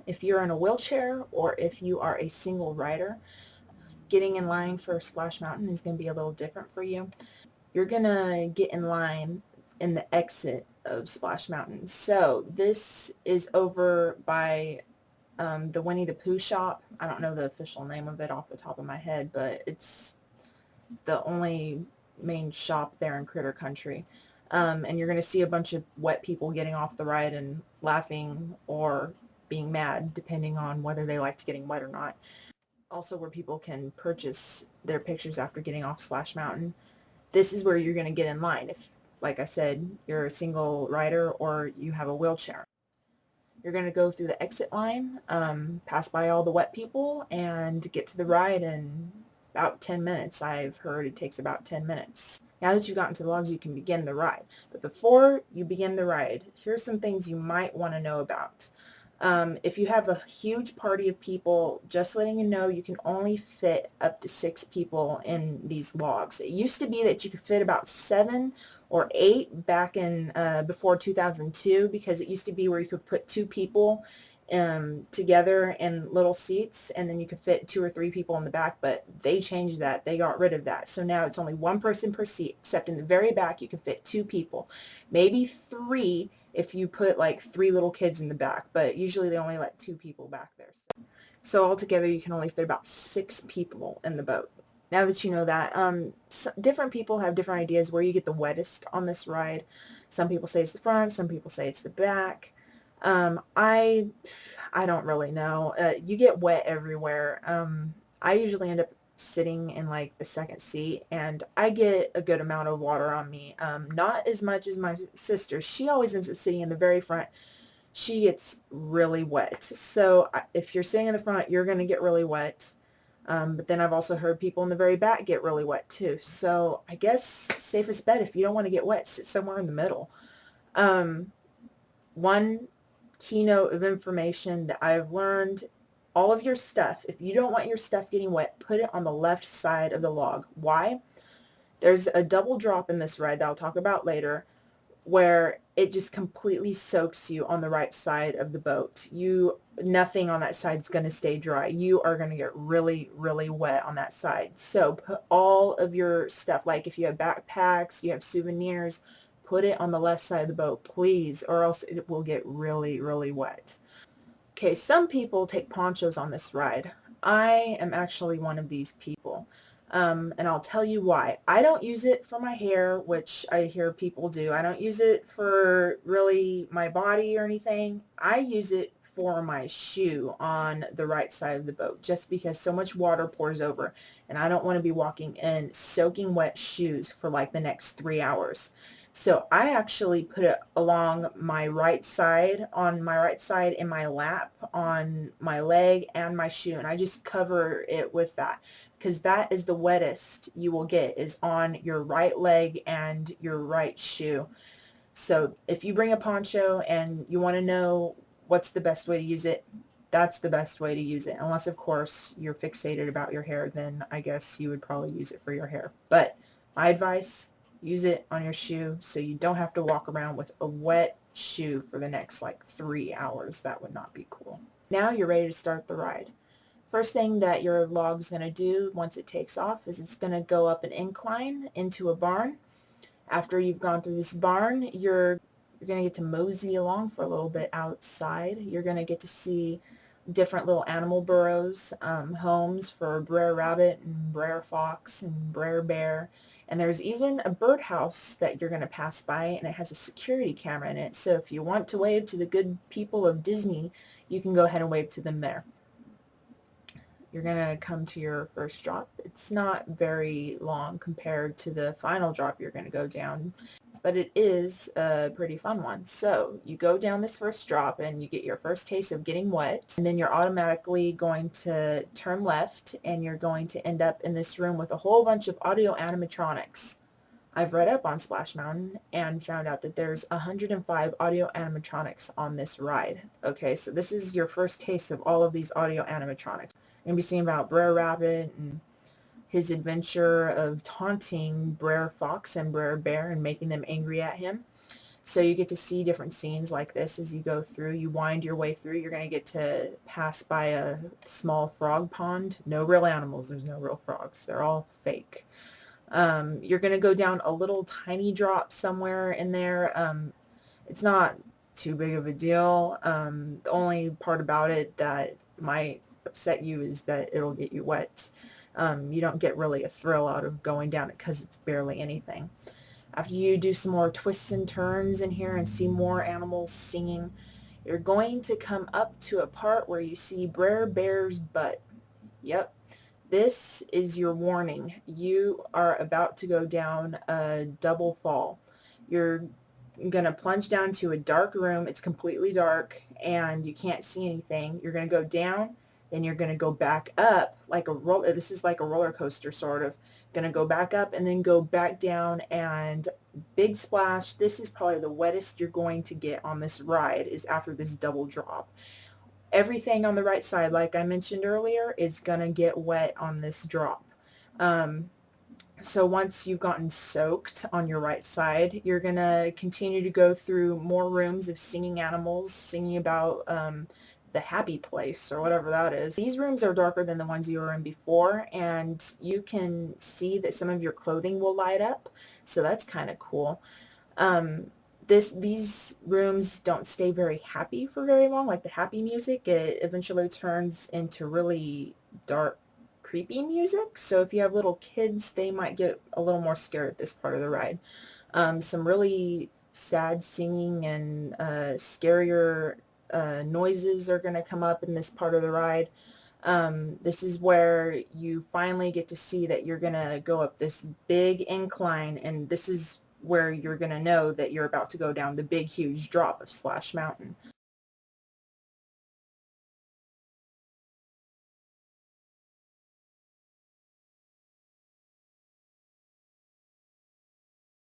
If you're in a wheelchair or if you are a single rider, getting in line for Splash Mountain is going to be a little different for you. You're going to get in line in the exit of Splash Mountain. So this is over by the Winnie the Pooh shop. I don't know the official name of it off the top of my head, but it's the only main shop there in Critter Country. And you're going to see a bunch of wet people getting off the ride and laughing or being mad, depending on whether they liked getting wet or not. Also where people can purchase their pictures after getting off Splash Mountain. This is where you're going to get in line if, like I said, you're a single rider or you have a wheelchair. You're going to go through the exit line, pass by all the wet people, and get to the ride in about 10 minutes. I've heard it takes about 10 minutes. Now that you've gotten to the logs, you can begin the ride. But before you begin the ride, here's some things you might want to know about. If you have a huge party of people, just letting you know, you can only fit up to 6 people in these logs. It used to be that you could fit about 7 or 8 back in before 2002, because it used to be where you could put 2 people together in little seats, and then you could fit 2 or 3 people in the back, but they changed that. They got rid of that. So now it's only 1 person per seat, except in the very back you can fit 2 people, maybe 3 if you put like 3 little kids in the back, but usually they only let 2 people back there. So altogether you can only fit about 6 people in the boat. Now that you know that, different people have different ideas where you get the wettest on this ride. Some people say it's the front, some people say it's the back. I don't really know. You get wet everywhere. I usually end up sitting in like the second seat, and I get a good amount of water on me. Not as much as my sister. She always ends up sitting in the very front. She gets really wet. So if you're sitting in the front, you're going to get really wet. But then I've also heard people in the very back get really wet too. So I guess safest bet, if you don't want to get wet, sit somewhere in the middle. One keynote of information that I've learned: all of your stuff, if you don't want your stuff getting wet, put it on the left side of the log. Why? There's a double drop in this ride that I'll talk about later, where it just completely soaks you on the right side of the boat. Nothing on that side is going to stay dry. You are going to get really, really wet on that side. So put all of your stuff, like if you have backpacks, you have souvenirs, put it on the left side of the boat, please, or else it will get really, really wet. Okay, some people take ponchos on this ride. I am actually one of these people. And I'll tell you why. I don't use it for my hair, which I hear people do. I don't use it for really my body or anything. I use it for my shoe on the right side of the boat, just because so much water pours over, and I don't want to be walking in soaking wet shoes for like the next 3 hours. So I actually put it along my right side, on my right side in my lap, on my leg and my shoe, and I just cover it with that, because that is the wettest you will get, is on your right leg and your right shoe. So if you bring a poncho and you want to know what's the best way to use it, that's the best way to use it. Unless, of course, you're fixated about your hair, then I guess you would probably use it for your hair. But my advice: use it on your shoe so you don't have to walk around with a wet shoe for the next like 3 hours. That would not be cool. Now you're ready to start the ride. First thing that your log's going to do once it takes off is it's going to go up an incline into a barn. After you've gone through this barn, you're going to get to mosey along for a little bit outside. You're going to get to see different little animal burrows, homes for Brer Rabbit and Brer Fox and Brer Bear. And there's even a birdhouse that you're going to pass by, and it has a security camera in it. So if you want to wave to the good people of Disney, you can go ahead and wave to them there. You're going to come to your first drop. It's not very long compared to the final drop you're going to go down, but it is a pretty fun one. So you go down this first drop and you get your first taste of getting wet, and then you're automatically going to turn left, and you're going to end up in this room with a whole bunch of audio animatronics. I've read up on Splash Mountain and found out that there's 105 audio animatronics on this ride. Okay, so this is your first taste of all of these audio animatronics. You're going to be seeing about Brer Rabbit and his adventure of taunting Brer Fox and Brer Bear and making them angry at him. So you get to see different scenes like this as you go through. You wind your way through. You're going to get to pass by a small frog pond. No real animals. There's no real frogs. They're all fake. You're going to go down a little tiny drop somewhere in there. It's not too big of a deal. The only part about it that might upset you is that it'll get you wet. You don't get really a thrill out of going down it because it's barely anything. After you do some more twists and turns in here and see more animals singing, you're going to come up to a part where you see Brer Bear's butt. Yep, this is your warning. You are about to go down a double fall. You're going to plunge down to a dark room. It's completely dark and you can't see anything. You're going to go down, then you're going to go back up like a roller. This is like a roller coaster sort of. Going to go back up and then go back down, and big splash. This is probably the wettest you're going to get on this ride is after this double drop. Everything on the right side, like I mentioned earlier, is going to get wet on this drop. So once you've gotten soaked on your right side, you're going to continue to go through more rooms of singing animals, singing about the happy place or whatever that is. These rooms are darker than the ones you were in before, and you can see that some of your clothing will light up, so that's kind of cool. These rooms don't stay very happy for very long, like the happy music. It eventually turns into really dark, creepy music, so if you have little kids, they might get a little more scared at this part of the ride. Some really sad singing and scarier noises are going to come up in this part of the ride. This is where you finally get to see that you're going to go up this big incline, and this is where you're going to know that you're about to go down the big huge drop of Splash Mountain.